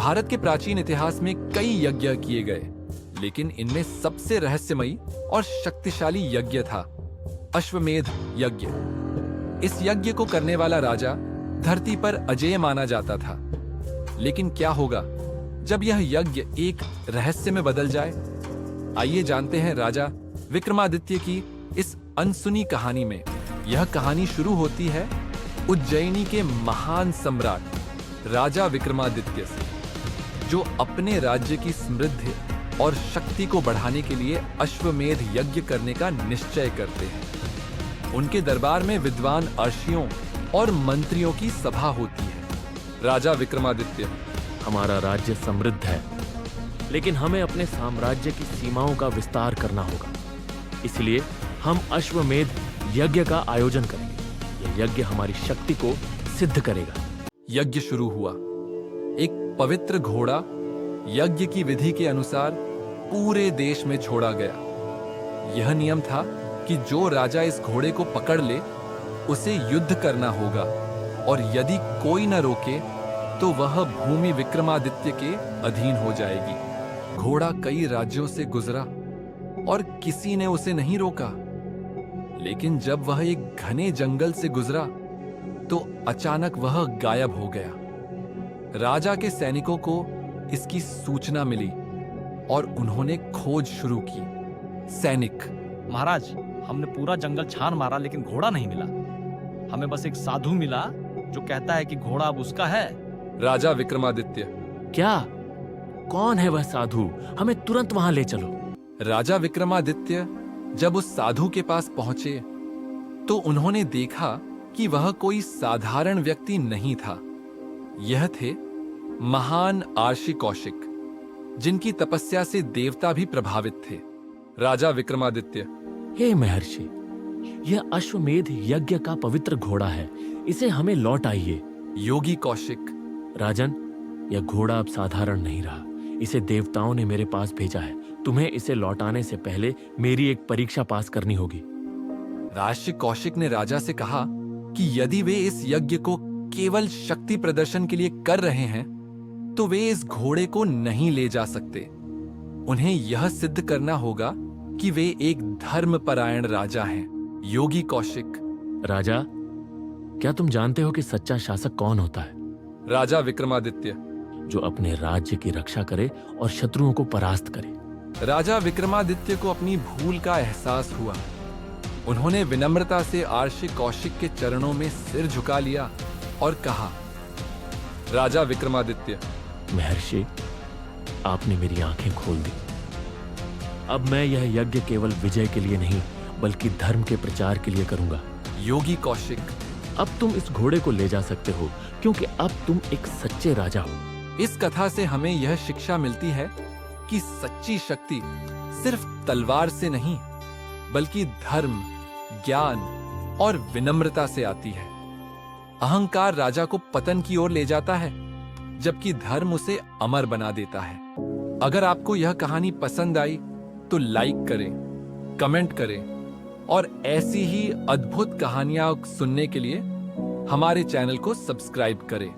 भारत के प्राचीन इतिहास में कई यज्ञ किए गए, लेकिन इनमें सबसे रहस्यमयी और शक्तिशाली यज्ञ था अश्वमेध यज्ञ। इस यज्ञ को करने वाला राजा धरती पर अजेय माना जाता था। लेकिन क्या होगा जब यह यज्ञ एक रहस्य में बदल जाए? आइए जानते हैं राजा विक्रमादित्य की इस अनसुनी कहानी में। यह कहानी शुरू होती है उज्जैनी के महान सम्राट राजा विक्रमादित्य से, जो अपने राज्य की समृद्धि और शक्ति को बढ़ाने के लिए अश्वमेध यज्ञ करने का निश्चय करते हैं। उनके दरबार में विद्वान अर्षियों और मंत्रियों की सभा होती है। राजा विक्रमादित्य: हमारा राज्य समृद्ध है, लेकिन हमें अपने साम्राज्य की सीमाओं का विस्तार करना होगा। इसलिए हम अश्वमेध यज्ञ का आयोजन करेंगे। यह यज्ञ हमारी शक्ति को सिद्ध करेगा। यज्ञ शुरू हुआ। एक पवित्र घोड़ा यज्ञ की विधि के अनुसार पूरे देश में छोड़ा गया। यह नियम था कि जो राजा इस घोड़े को पकड़ ले उसे युद्ध करना होगा, और यदि कोई न रोके तो वह भूमि विक्रमादित्य के अधीन हो जाएगी। घोड़ा कई राज्यों से गुजरा और किसी ने उसे नहीं रोका, लेकिन जब वह एक घने जंगल से गुजरा तो अचानक वह गायब हो गया। राजा के सैनिकों को इसकी सूचना मिली और उन्होंने खोज शुरू की। सैनिक: महाराज, हमने पूरा जंगल छान मारा लेकिन घोड़ा नहीं मिला। हमें बस एक साधु मिला जो कहता है कि घोड़ा अब उसका है। राजा विक्रमादित्य: क्या? कौन है वह साधु? हमें तुरंत वहां ले चलो। राजा विक्रमादित्य जब उस साधु के पास पहुंचे तो उन्होंने देखा कि वह कोई साधारण व्यक्ति नहीं था। यह थे महान आर्षि कौशिक, जिनकी तपस्या से देवता भी प्रभावित थे। राजा विक्रमादित्य: हे महर्षि, यह अश्वमेध यज्ञ का पवित्र घोड़ा है, इसे हमें लौट आइए। योगी कौशिक: राजन, यह घोड़ा अब साधारण नहीं रहा। इसे देवताओं ने मेरे पास भेजा है। तुम्हें इसे लौटाने से पहले मेरी एक परीक्षा पास करनी होगी। राष्ट्र कौशिक ने राजा से कहा कि यदि वे इस यज्ञ को केवल शक्ति प्रदर्शन के लिए कर रहे हैं तो वे इस घोड़े को नहीं ले जा सकते। उन्हें यह सिद्ध करना होगा कि वे एक धर्मपरायण राजा हैं। योगी कौशिक: राजा, क्या तुम जानते हो कि सच्चा शासक कौन होता है? राजा विक्रमादित्य: जो अपने राज्य की रक्षा करे और शत्रुओं को परास्त करे। राजा विक्रमादित्य को अपनी भूल का एहसास हुआ। उन्होंने विनम्रता से आर्षि कौशिक के चरणों में सिर झुका लिया और कहा। राजा विक्रमादित्य: महर्षि, आपने मेरी आंखें खोल दी। अब मैं यह यज्ञ केवल विजय के लिए नहीं बल्कि धर्म के प्रचार के लिए करूंगा। योगी कौशिक: अब तुम इस घोड़े को ले जा सकते हो, क्योंकि अब तुम एक सच्चे राजा हो। इस कथा से हमें यह शिक्षा मिलती है कि सच्ची शक्ति सिर्फ तलवार से नहीं बल्कि धर्म, ज्ञान और विनम्रता से आती है। अहंकार राजा को पतन की ओर ले जाता है, जबकि धर्म उसे अमर बना देता है। अगर आपको यह कहानी पसंद आई तो लाइक करें, कमेंट करें और ऐसी ही अद्भुत कहानियां सुनने के लिए हमारे चैनल को सब्सक्राइब करें।